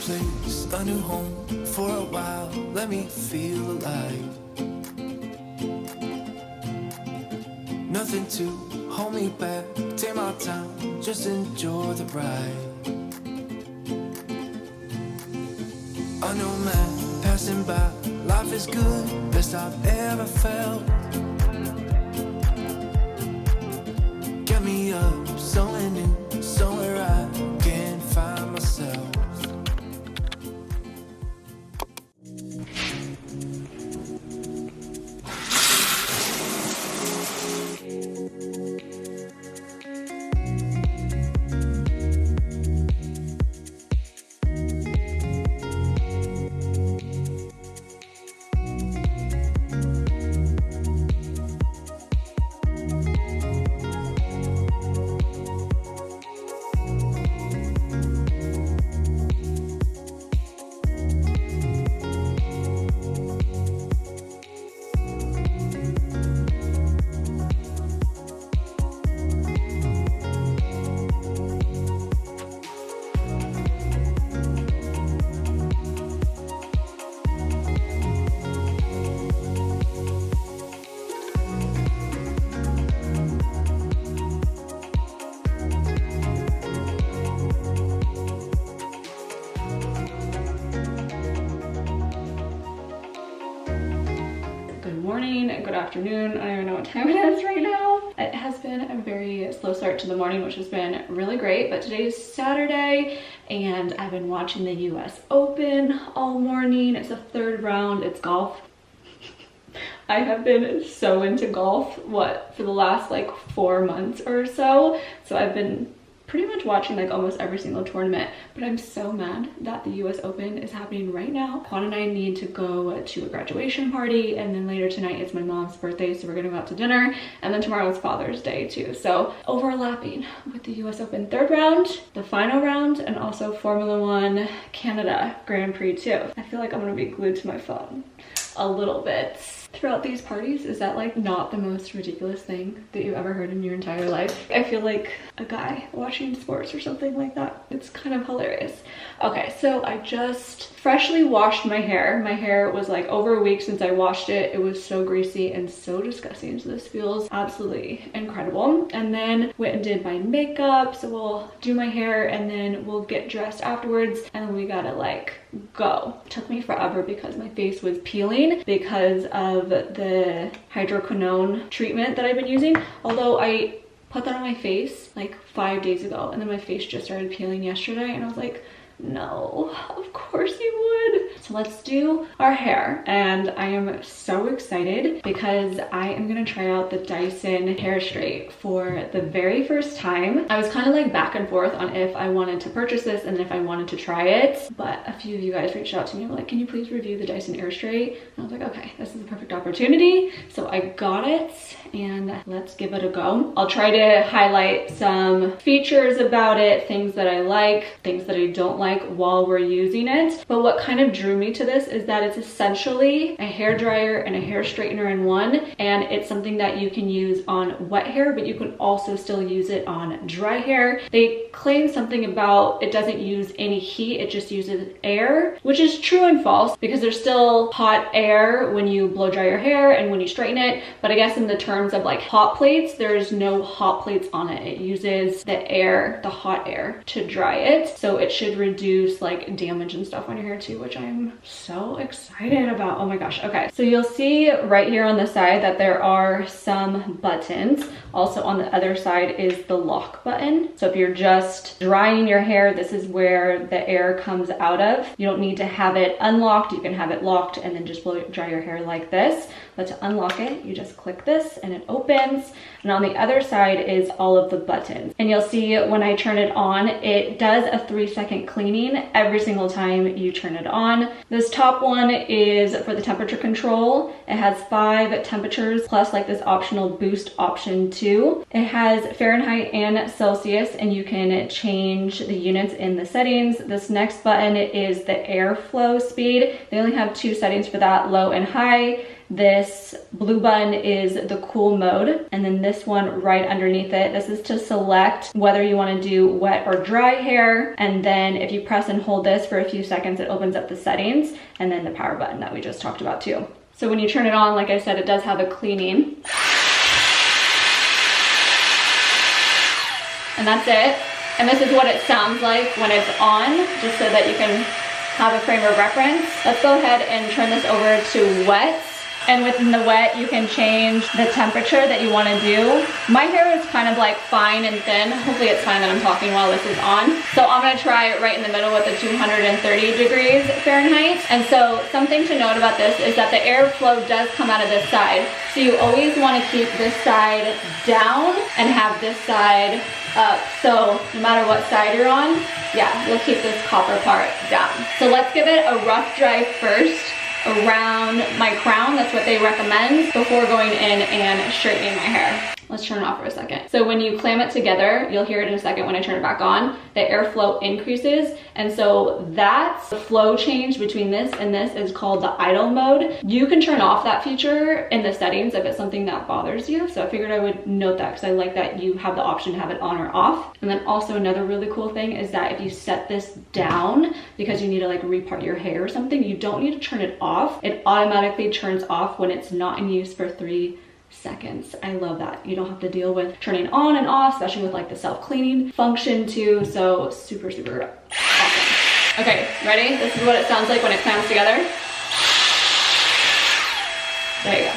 place, a new home for a while. Let me feel alive. Nothing to hold me back. Take my time, just enjoy the ride. A new man passing by. Life is good, best I've ever felt. Get me up, somewhere new, somewhere I can find myself. Good afternoon. I don't even know what time it is right now. It has been a very slow start to the morning, which has been really great, but today is Saturday and I've been watching the US Open all morning. It's the third round. It's golf. I have been so into golf, for the last like 4 months or so. So I've been pretty much watching like almost every single tournament, but I'm so mad that the US Open is happening right now. Juan and I need to go to a graduation party, and then later tonight it's my mom's birthday, so we're gonna go out to dinner, and then tomorrow is Father's Day too. So overlapping with the US Open third round, the final round, and also Formula One Canada Grand Prix too. I feel like I'm gonna be glued to my phone a little bit throughout these parties. Is that like not the most ridiculous thing that you've ever heard in your entire life? I feel like a guy watching sports or something like that. It's kind of hilarious. Okay, so I just freshly washed my hair. My hair was like over a week since I washed it. It was so greasy and so disgusting. So this feels absolutely incredible. And then went and did my makeup. So we'll do my hair and then we'll get dressed afterwards. And then we gotta like go. It took me forever because my face was peeling because of the hydroquinone treatment that I've been using. Although I put that on my face like 5 days ago and then my face just started peeling yesterday and I was like, no, of course you would. So let's do our hair, and I am so excited because I am gonna try out the Dyson Airstrait for the very first time. I was kind of like back and forth on if I wanted to purchase this and if I wanted to try it, but a few of you guys reached out to me and were like, can you please review the Dyson Airstrait? And I was like, okay, this is the perfect opportunity. So I got it and let's give it a go. I'll try to highlight some features about it, things that I like, things that I don't like while we're using it. But what kind of drew me to this is that it's essentially a hair dryer and a hair straightener in one, and it's something that you can use on wet hair, but you can also still use it on dry hair. They claim something about it doesn't use any heat, it just uses air, which is true and false because there's still hot air when you blow dry your hair and when you straighten it. But I guess in the terms of like hot plates, there's no hot plates on it. It uses the air, the hot air, to dry it. So it should reduce like damage and stuff on your hair too, which I'm so excited about. Oh my gosh. Okay, so you'll see right here on the side that there are some buttons. Also on the other side is the lock button. So if you're just drying your hair, this is where the air comes out of. You don't need to have it unlocked. You can have it locked and then just blow dry your hair like this. But to unlock it, you just click this and it opens. And on the other side is all of the buttons. And you'll see when I turn it on, it does a 3-second cleaning every single time you turn it on. This top one is for the temperature control. It has 5 temperatures plus like this optional boost option too. It has Fahrenheit and Celsius, and you can change the units in the settings. This next button is the airflow speed. They only have 2 settings for that, low and high. This blue button is the cool mode, and then this one right underneath it, this is to select whether you want to do wet or dry hair. And then if you press and hold this for a few seconds, it opens up the settings, and then the power button that we just talked about too. So when you turn it on, like I said, it does have a cleaning. And that's it. And this is what it sounds like when it's on, just so that you can have a frame of reference. Let's go ahead and turn this over to wet. And within the wet, you can change the temperature that you want to do. My hair is kind of like fine and thin. Hopefully it's fine that I'm talking while this is on. So I'm going to try it right in the middle with the 230 degrees Fahrenheit. And so something to note about this is that the airflow does come out of this side. So you always want to keep this side down and have this side up. So no matter what side you're on, yeah, you'll keep this copper part down. So let's give it a rough dry first around my crown. That's what they recommend before going in and straightening my hair. Let's turn it off for a second. So when you clamp it together, you'll hear it in a second when I turn it back on, the airflow increases. And so that's the flow change between this and this is called the idle mode. You can turn off that feature in the settings if it's something that bothers you. So I figured I would note that because I like that you have the option to have it on or off. And then also another really cool thing is that if you set this down because you need to like repart your hair or something, you don't need to turn it off. It automatically turns off when it's not in use for 3 seconds. I love that. You don't have to deal with turning on and off, especially with like the self-cleaning function too. So super, super awesome. Okay, ready? This is what it sounds like when it clamps together. There you go.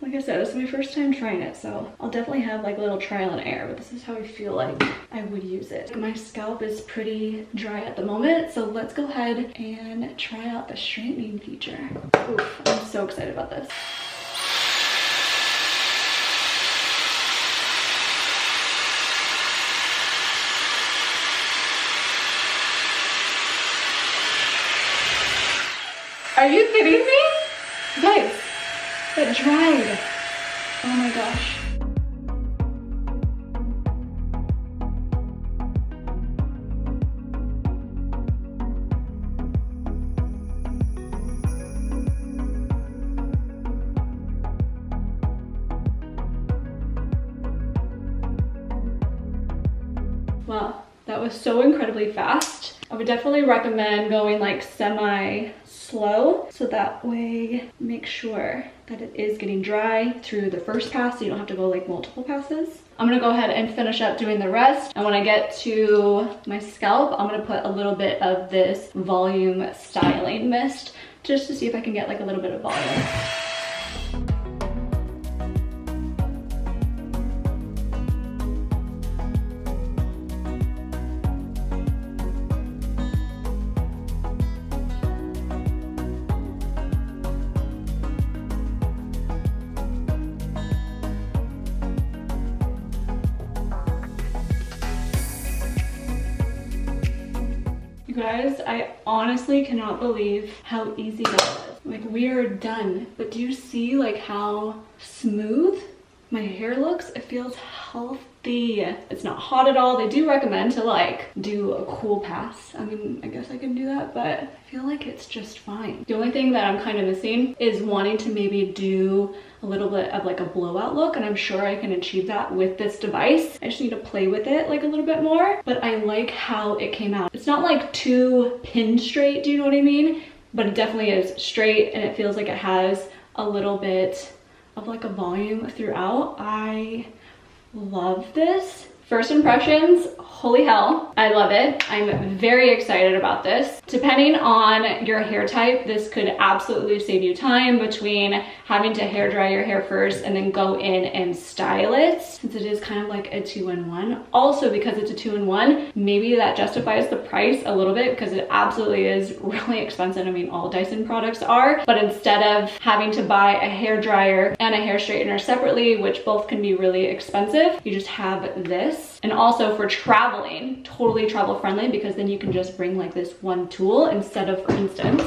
Like I said, this is my first time trying it, so I'll definitely have like a little trial and error, but this is how I feel like I would use it. My scalp is pretty dry at the moment, so let's go ahead and try out the straightening feature. Oof, I'm so excited about this. Are you kidding me? Guys, it dried. Oh my gosh. Wow, that was so incredibly fast. I would definitely recommend going like semi-slow, so that way make sure that it is getting dry through the first pass so you don't have to go like multiple passes. I'm gonna go ahead and finish up doing the rest, and when I get to my scalp, I'm gonna put a little bit of this volume styling mist just to see if I can get like a little bit of volume. You guys, I honestly cannot believe how easy that was. Like, we are done. But do you see like how smooth my hair looks? It feels healthy. It's not hot at all. They do recommend to like do a cool pass. I mean, I guess I can do that, but I feel like it's just fine. The only thing that I'm kind of missing is wanting to maybe do a little bit of like a blowout look, and I'm sure I can achieve that with this device. I just need to play with it like a little bit more, but I like how it came out. It's not like too pin straight, do you know what I mean? But it definitely is straight, and it feels like it has a little bit of like a volume throughout. I love this. First impressions, holy hell, I love it. I'm very excited about this. Depending on your hair type, this could absolutely save you time between having to hair dry your hair first and then go in and style it, since it is kind of like a 2-in-1. Also, because it's a 2-in-1, maybe that justifies the price a little bit, because it absolutely is really expensive. I mean, all Dyson products are, but instead of having to buy a hair dryer and a hair straightener separately, which both can be really expensive, you just have this. And also for traveling, totally travel friendly, because then you can just bring like this one tool instead of, for instance,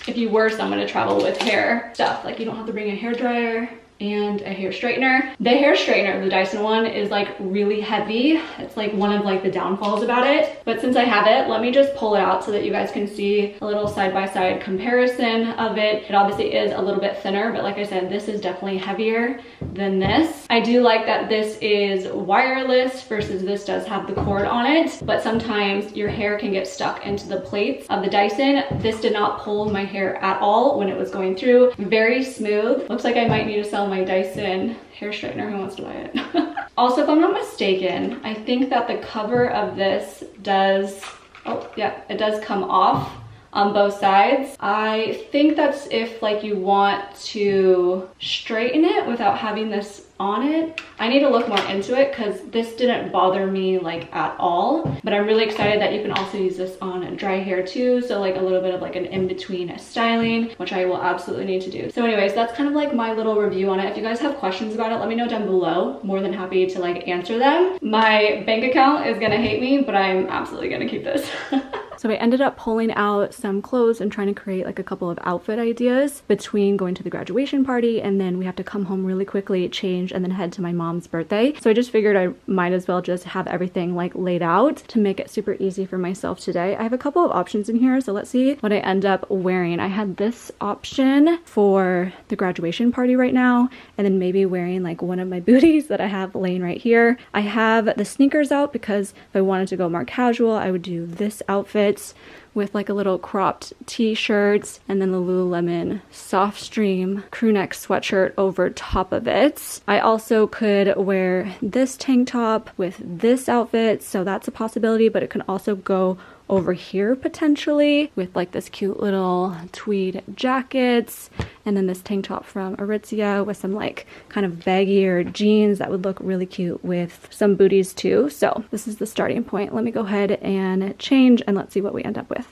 if you were someone to travel with hair stuff, like you don't have to bring a hair dryer and a hair straightener. The hair straightener, the Dyson one, is like really heavy. It's like one of like the downfalls about it. But since I have it, let me just pull it out so that you guys can see a little side-by-side comparison of it. It obviously is a little bit thinner, but like I said, this is definitely heavier than this. I do like that this is wireless versus this does have the cord on it, but sometimes your hair can get stuck into the plates of the Dyson. This did not pull my hair at all when it was going through. Very smooth. Looks like I might need to sell my Dyson hair straightener. Who wants to buy it? Also, if I'm not mistaken, I think that the cover of this does, oh yeah, it does come off on both sides. I think that's if like you want to straighten it without having this on it. I need to look more into it because this didn't bother me like at all, but I'm really excited that you can also use this on dry hair too, so like a little bit of like an in-between styling, which I will absolutely need to do. So anyways, that's kind of like my little review on it. If you guys have questions about it, let me know down below. More than happy to like answer them. My bank account is gonna hate me, but I'm absolutely gonna keep this. So I ended up pulling out some clothes and trying to create like a couple of outfit ideas between going to the graduation party and then we have to come home really quickly, change, and then head to my mom's birthday. So I just figured I might as well just have everything like laid out to make it super easy for myself today. I have a couple of options in here, so let's see what I end up wearing. I had this option for the graduation party right now, and then maybe wearing like one of my booties that I have laying right here. I have the sneakers out because if I wanted to go more casual, I would do this outfit with like a little cropped t-shirt and then the Lululemon soft stream crew neck sweatshirt over top of it. I also could wear this tank top with this outfit, so that's a possibility, but it can also go over here potentially with like this cute little tweed jackets, and then this tank top from Aritzia with some like kind of baggier jeans that would look really cute with some booties too. So this is the starting point. Let me go ahead and change and let's see what we end up with.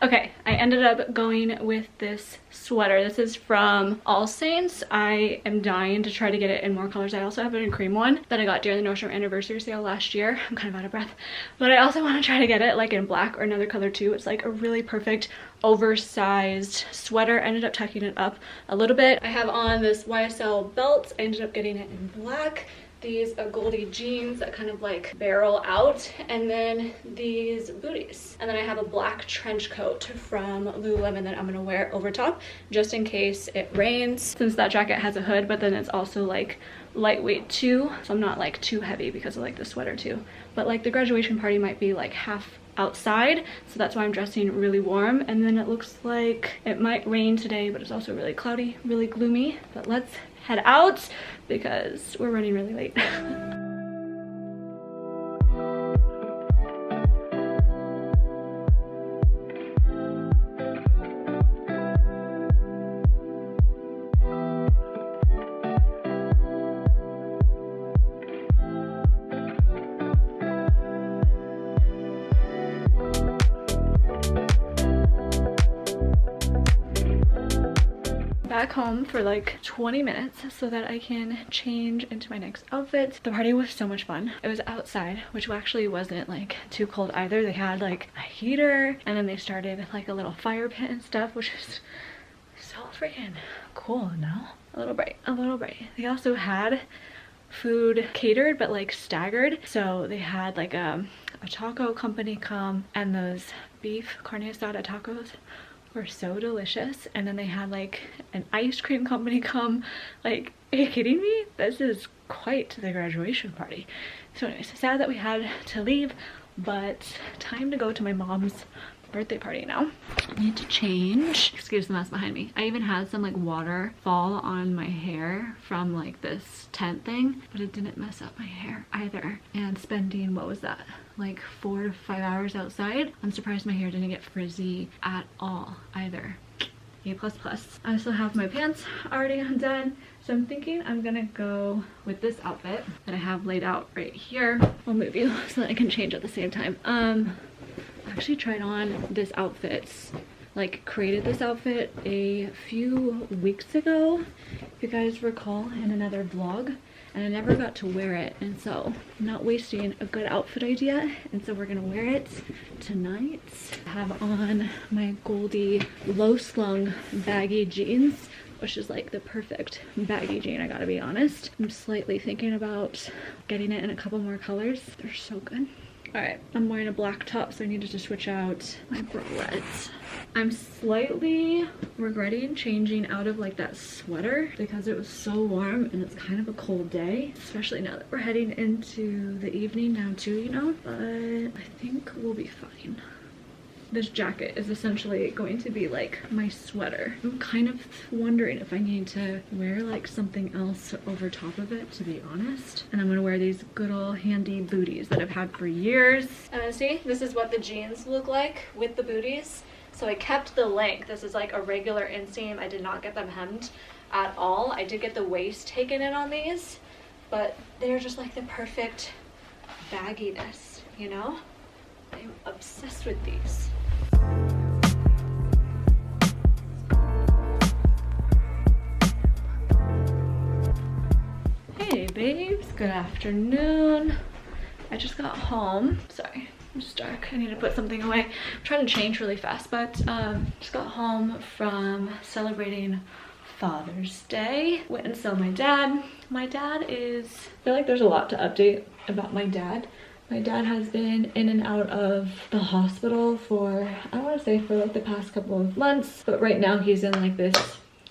Okay, I ended up going with this sweater. This is from All Saints. I am dying to try to get it in more colors. I also have it in cream one that I got during the Nordstrom anniversary sale last year. I'm kind of out of breath, but I also want to try to get it like in black or another color too. It's like a really perfect oversized sweater. I ended up tucking it up a little bit. I have on this YSL belt. I ended up getting it in black. These Goldie jeans that kind of like barrel out, and then these booties. And then I have a black trench coat from Lululemon that I'm gonna wear over top just in case it rains, since that jacket has a hood, but then it's also like lightweight too, so I'm not like too heavy because of like the sweater too. But like the graduation party might be like half outside, so that's why I'm dressing really warm. And then it looks like it might rain today, but it's also really cloudy, really gloomy. But let's head out because we're running really late. Back home for like 20 minutes so that I can change into my next outfit. The party was so much fun. It was outside, which actually wasn't like too cold either. They had like a heater, and then they started like a little fire pit and stuff, which is so freaking cool. No, a little bright, a little bright. They also had food catered but like staggered, so they had like a taco company come, and those beef carne asada tacos were so delicious. And then they had like an ice cream company come. Like, are you kidding me? This is quite the graduation party. So anyways, sad that we had to leave, but time to go to my mom's birthday party now. I need to change. Excuse the mess behind me. I even had some like water fall on my hair from like this tent thing, but it didn't mess up my hair either. And spending, what was that, like 4 to 5 hours outside, I'm surprised my hair didn't get frizzy at all either. A++. I also have my pants already undone, so I'm thinking I'm gonna go with this outfit that I have laid out right here. I'll move you so that I can change at the same time. I actually tried on this outfit, like created this outfit a few weeks ago, if you guys recall, in another vlog, and I never got to wear it, and so I'm not wasting a good outfit idea, and so we're gonna wear it tonight. I have on my Goldie low slung baggy jeans which is like the perfect baggy jean, I gotta be honest. I'm slightly thinking about getting it in a couple more colors. They're so good. All right, I'm wearing a black top, so I needed to switch out my bralettes. I'm slightly regretting changing out of like that sweater because it was so warm and it's kind of a cold day, especially now that we're heading into the evening now too, you know, but I think we'll be fine. This jacket is essentially going to be like my sweater. I'm kind of wondering if I need to wear like something else over top of it, to be honest. And I'm gonna wear these good old handy booties that I've had for years. See, this is what the jeans look like with the booties. So I kept the length. This is like a regular inseam. I did not get them hemmed at all. I did get the waist taken in on these, but they're just like the perfect bagginess, you know? I'm obsessed with these. Hey babes, good afternoon. I just got home. Sorry, it's dark. I need to put something away. I'm trying to change really fast, but just got home from celebrating Father's Day. Went and saw my dad. My dad is, I feel like there's a lot to update about my dad. My dad has been in and out of the hospital for, I want to say for like the past couple of months, but right now he's in like this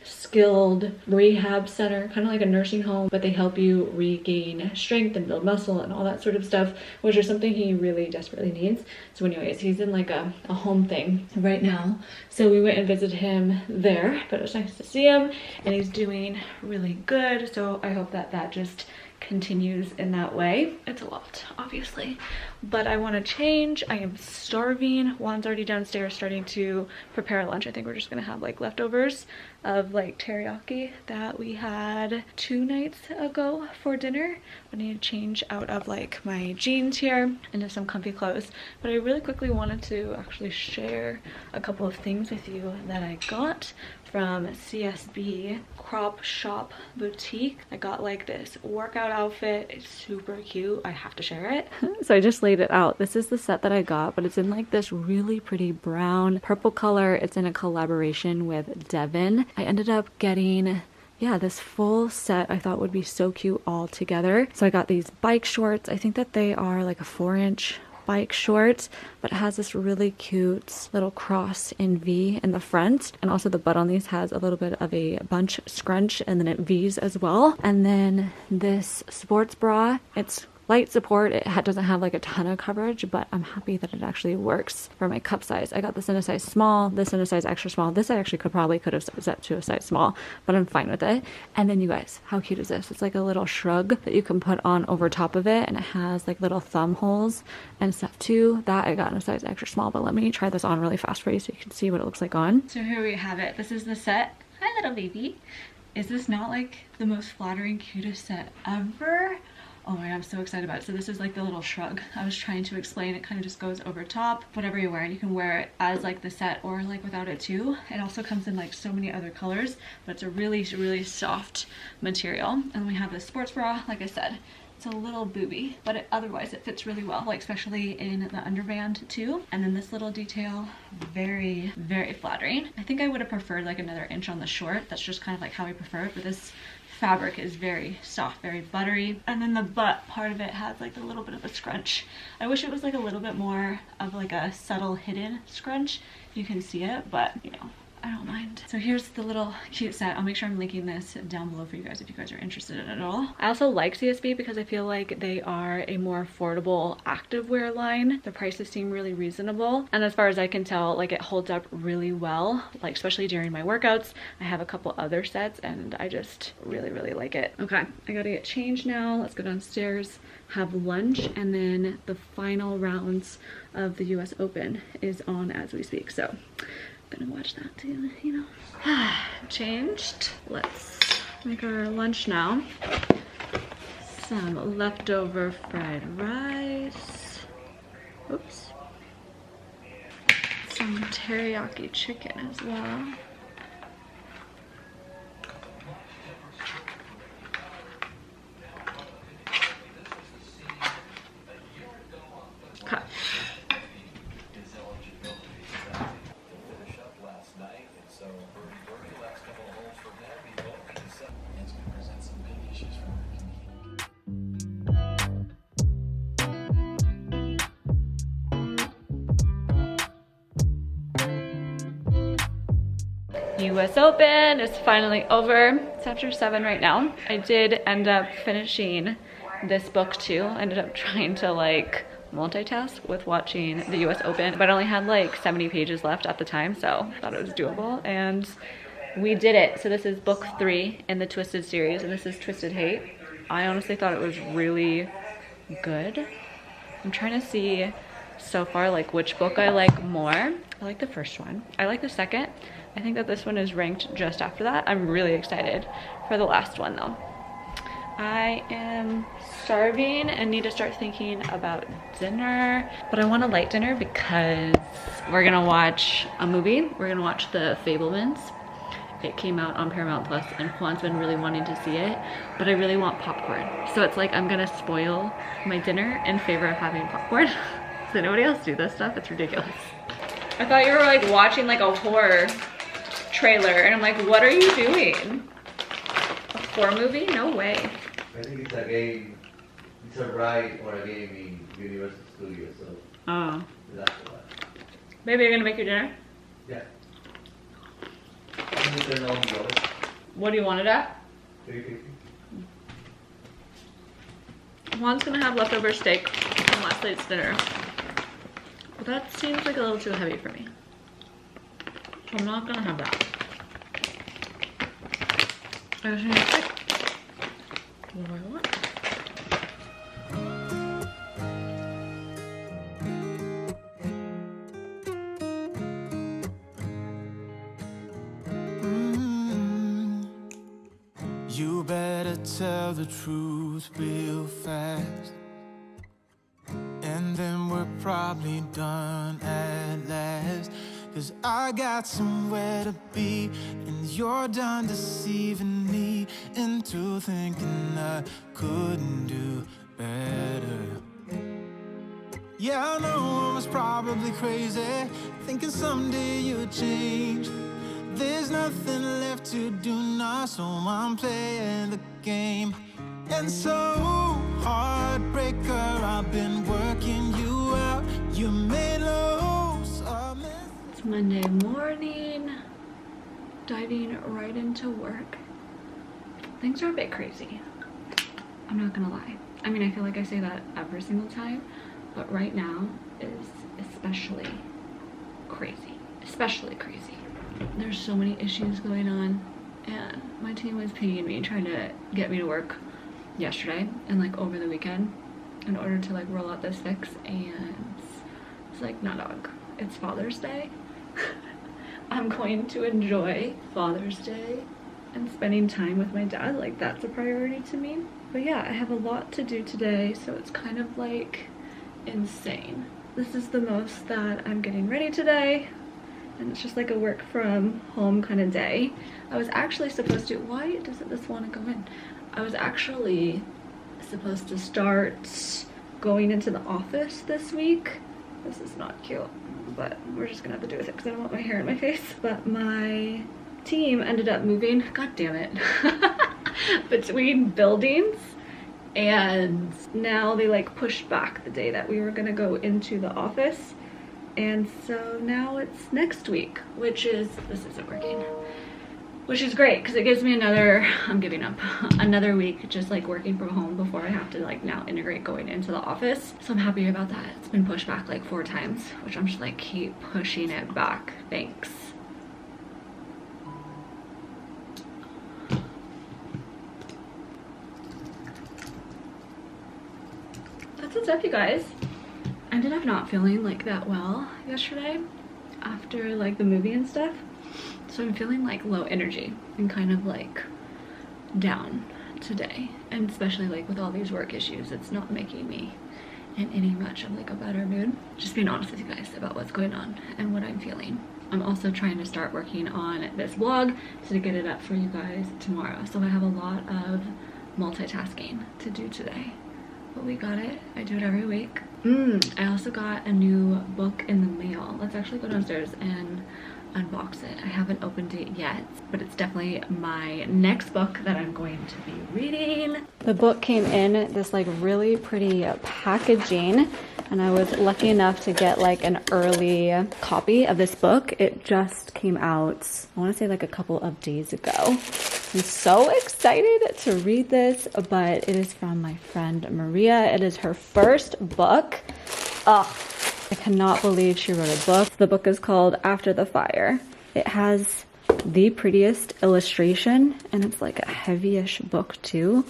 skilled rehab center, kind of like a nursing home, but they help you regain strength and build muscle and all that sort of stuff, which is something he really desperately needs. So anyways, he's in like a home thing right now. So we went and visited him there, but it was nice to see him and he's doing really good. So I hope that that just continues in that way. It's a lot, obviously, but I want to change. I am starving. Juan's already downstairs starting to prepare lunch. I think we're just gonna have like leftovers of like teriyaki that we had 2 nights ago for dinner. I need to change out of like my jeans here into some comfy clothes, but I really quickly wanted to actually share a couple of things with you that I got from CSB Crop Shop Boutique. I got like this workout outfit. It's super cute. I have to share it. So I just laid it out. This is the set that I got, but it's in like this really pretty brown purple color. It's in a collaboration with Devon. I ended up getting, yeah, this full set I thought would be so cute all together. So I got these bike shorts. I think that they are like a 4-inch bike shorts, but it has this really cute little cross in V in the front, and also the butt on these has a little bit of a bunch scrunch and then it V's as well. And then this sports bra, it's light support. It doesn't have like a ton of coverage, but I'm happy that it actually works for my cup size. I got this in a size small, this in a size extra small. This I actually could have set to a size small, but I'm fine with it. And then you guys, how cute is this? It's like a little shrug that you can put on over top of it, and it has like little thumb holes and stuff too. That I got in a size extra small, but let me try this on really fast for you so you can see what it looks like on. So here we have it. This is the set. Hi little baby. Is this not like the most flattering, cutest set ever? Oh my god, I'm so excited about it. So this is like the little shrug I was trying to explain. It kind of just goes over top. Whatever you wear, you can wear it as like the set or like without it too. It also comes in like so many other colors, but it's a really, really soft material. And then we have the sports bra, like I said. It's a little booby, but otherwise it fits really well, like especially in the underband too. And then this little detail, very, very flattering. I think I would have preferred like another inch on the short. That's just kind of like how I prefer it, but this fabric is very soft, very buttery. And then the butt part of it has like a little bit of a scrunch. I wish it was like a little bit more of like a subtle hidden scrunch. You can see it, but you know, I don't mind. So here's the little cute set. I'll make sure I'm linking this down below for you guys if you guys are interested in it at all. I also like CSB because I feel like they are a more affordable activewear line. The prices seem really reasonable. And as far as I can tell, like it holds up really well, like especially during my workouts. I have a couple other sets and I just really, really like it. Okay, I gotta get changed now. Let's go downstairs, have lunch, and then the final rounds of the US Open is on as we speak. So gonna watch that too, you know. Changed. Let's make our lunch now. Some leftover fried rice. Oops. Some teriyaki chicken as well. Okay. it's going to present some big issues for our community. US Open is finally over. It's after 7 right now. I did end up finishing this book too. I ended up trying to like multitask with watching the US Open, but I only had like 70 pages left at the time, so I thought it was doable, and we did it. So this is book 3 in the Twisted series, and this is Twisted Hate. I honestly thought it was really good. I'm trying to see so far like which book I like more. I like the first one. I like the second. I think that this one is ranked just after that. I'm really excited for the last one though. I am starving and need to start thinking about dinner, but I want a light dinner because we're gonna watch a movie. We're gonna watch The Fabelmans. It came out on Paramount Plus and Juan's been really wanting to see it, but I really want popcorn. So it's like I'm gonna spoil my dinner in favor of having popcorn. Does anybody else do this stuff? It's ridiculous. I thought you were like watching like a horror trailer and I'm like, what are you doing? A horror movie? No way. I think it's a game, it's a ride or a game in Universal Studios, so Oh. that's why. Baby, you're gonna make your dinner? Yeah. Can you turn on the oven? What do you want it at? 350. Juan's gonna have leftover steak from last night's dinner. But that seems like a little too heavy for me. So I'm not gonna have that. I just need a steak. What do I want? You better tell the truth real fast, and then we're probably done at last. 'Cause I got somewhere to be, and you're done deceiving me into thinking I couldn't do better. Yeah, I know I was probably crazy, thinking someday you'd change. There's nothing left to do now, so I'm playing the game. And so, heartbreaker, I've been working you out. You made lows of me. It's Monday morning, diving right into work. Things are a bit crazy. I'm not gonna lie. I mean, I feel like I say that every single time, but right now is especially crazy. Especially crazy. There's so many issues going on, and my team was pinging me trying to get me to work yesterday and like over the weekend in order to like roll out this fix, and it's like, no dog, it's Father's Day. I'm going to enjoy Father's Day and spending time with my dad. Like, that's a priority to me. But yeah, I have a lot to do today, so it's kind of like insane. This is the most that I'm getting ready today, and it's just like a work from home kind of day. I was actually supposed to, why doesn't this want to go in? I was actually supposed to start going into the office this week. This is not cute, but we're just gonna have to do with it because I don't want my hair in my face. But my team ended up moving, god damn it, between buildings, and now they like pushed back the day that we were gonna go into the office. And so now it's next week, which is, this isn't working, which is great because it gives me another, I'm giving up, another week just like working from home before I have to like now integrate going into the office. So I'm happy about that. It's been pushed back like 4 times, which I'm just like, keep pushing it back. Thanks. That's what's up, you guys. I ended up not feeling like that well yesterday after like the movie and stuff, so I'm feeling like low energy and kind of like down today, and especially like with all these work issues, it's not making me in any much of like a better mood. Just being honest with you guys about what's going on and what I'm feeling. I'm also trying to start working on this vlog to get it up for you guys tomorrow, so I have a lot of multitasking to do today. But we got it. I do it every week. I also got a new book in the mail. Let's actually go downstairs and unbox it. I haven't opened it yet, but it's definitely my next book that I'm going to be reading. The book came in this like really pretty packaging, and I was lucky enough to get like an early copy of this book. It just came out, I want to say like a couple of days ago. I'm so excited to read this, but it is from my friend Maria. It is her first book. Ugh, I cannot believe she wrote a book. The book is called After the Fire. It has the prettiest illustration, and it's like a heavy-ish book too.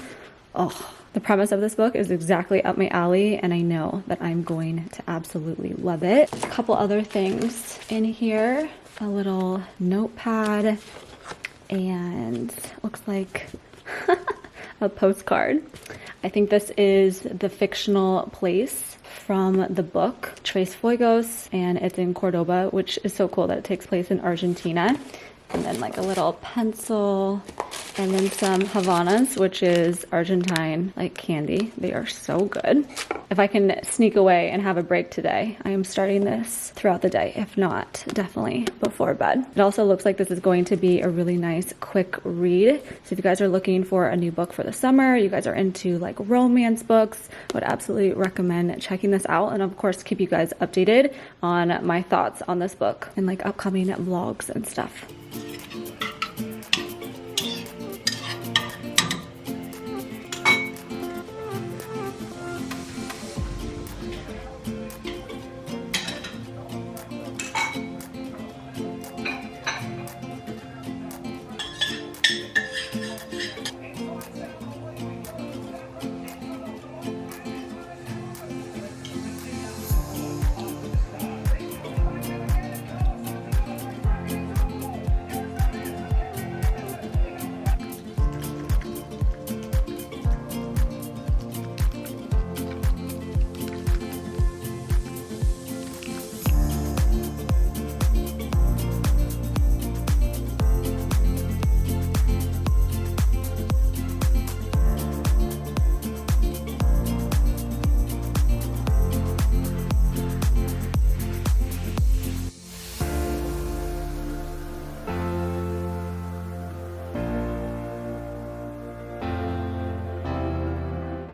Oh, the premise of this book is exactly up my alley, and I know that I'm going to absolutely love it. A couple other things in here. A little notepad, and looks like a postcard. I think this is the fictional place from the book, Tres Fuegos, and it's in Cordoba, which is so cool that it takes place in Argentina. And then like a little pencil, and then some Havanas, which is Argentine like candy. They are so good. If I can sneak away and have a break today, I am starting this throughout the day. If not, definitely before bed. It also looks like this is going to be a really nice quick read. So if you guys are looking for a new book for the summer, you guys are into like romance books, I would absolutely recommend checking this out. And of course, keep you guys updated on my thoughts on this book and like upcoming vlogs and stuff.